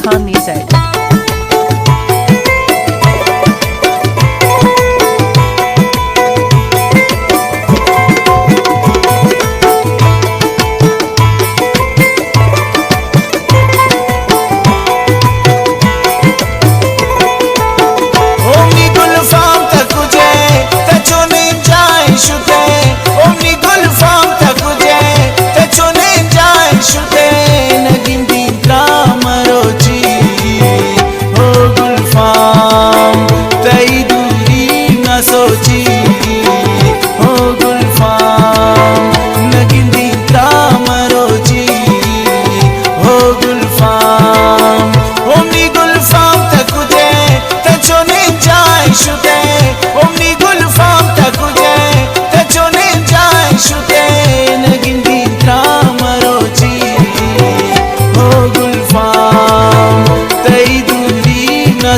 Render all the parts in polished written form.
Khan Music.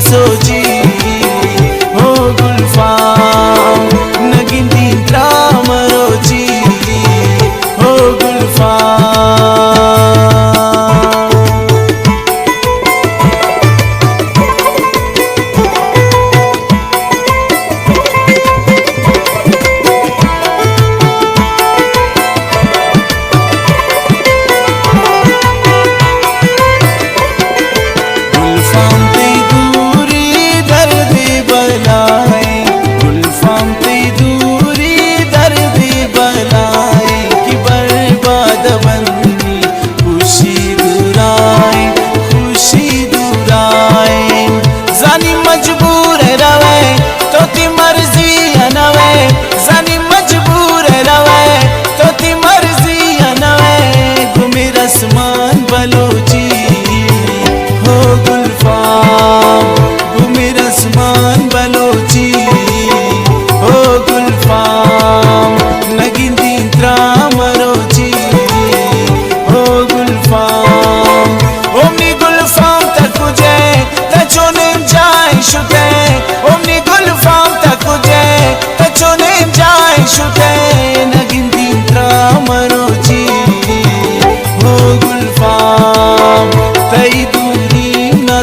सोची हो गुलफाम नगिंदी त्रामरोची हो गुलफाम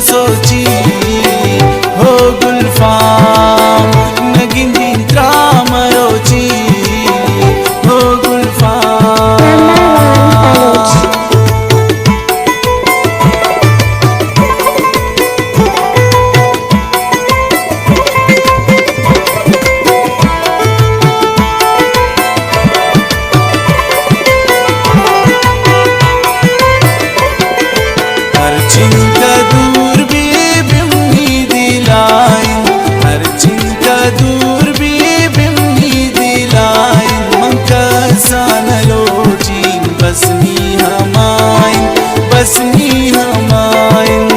सोची हो गुलफाम नगिंदी त्रामरोची हो गुलफाम हर चिंता दूर दूर भी बिम्नी दिलाइन मंका सानलोची बसनी हमाइन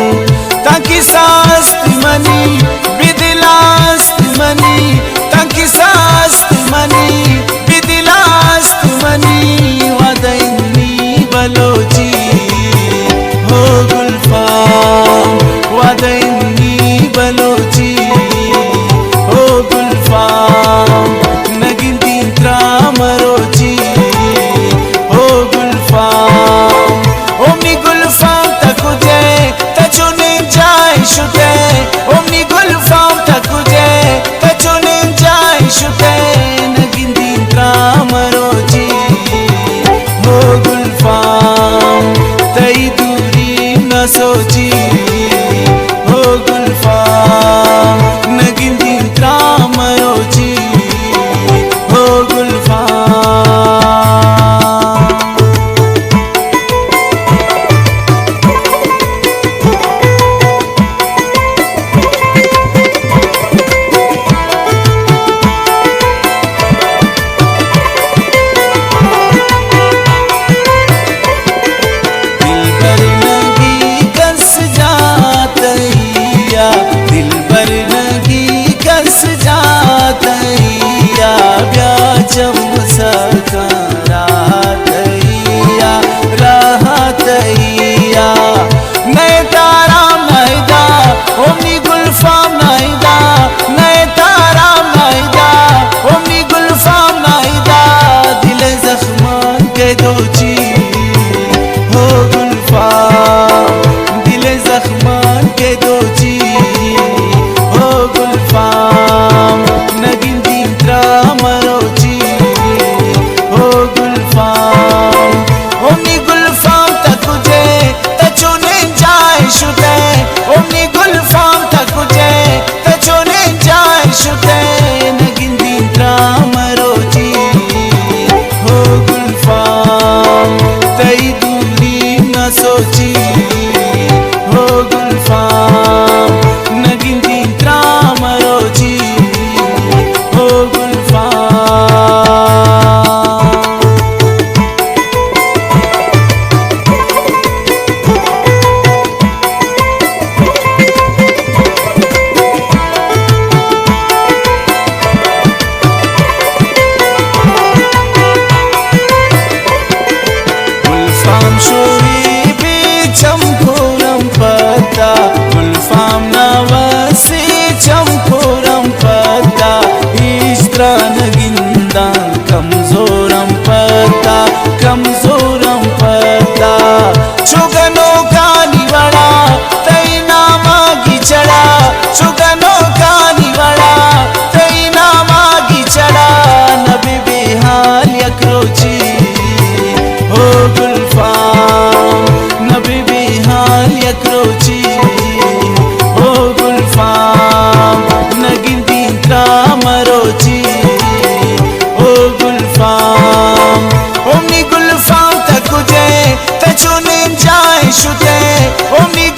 ताकि सास्त मनी बिदिलास्त मनी ताकि सास्त मनी बिदिलास्त मनी वादइनी बलोची हो गुलफाम वादइनी बलोची नगिंदी त्रामरोची हो गुलफाम ओमनी गुलफाम तकुजे तचुने जाय शुते ओमनी गुलफाम तकुजे तचुने जाय शुते नगिंदी त्रामरोची हो गुलफाम तई दूरी न सोची हो गुलफाम नगिंदी त्रामरोची हो गुलफाम दोची हो गुलफाम दिल जख्मा दोची हो गुलफाम नगीन दींत्रा मरोची हो गुलफाम ओमनी गुलफाम तकुजे तचोने जाय शुते ओमनी गुलफाम तकुजे तचोने जाय शुते नगीन दींत्रा मरोची हो गुलफाम तई दूरी न सोची हो गुलफाम नगीन दींत्रा मरोची हो गुलफाम गुलफाम शोरी बेचम खोरम पता गुलफाम नवसी चमकोरम पता इस्त्रा नगिंदा कमजोरम पता चुगनो कानी वड़ा तैना मागी चढ़ा चुगनो कानी वड़ा तैना मागी चढ़ा नबी बेहाल यक्रोची हो गुलफाम नबी बेहाल यक्रोची हो गुलफाम नगीन दींत्रा मरोची हो गुलफाम ओमनी गुलफाम तकुजे तचोने जाय शुते ओमनी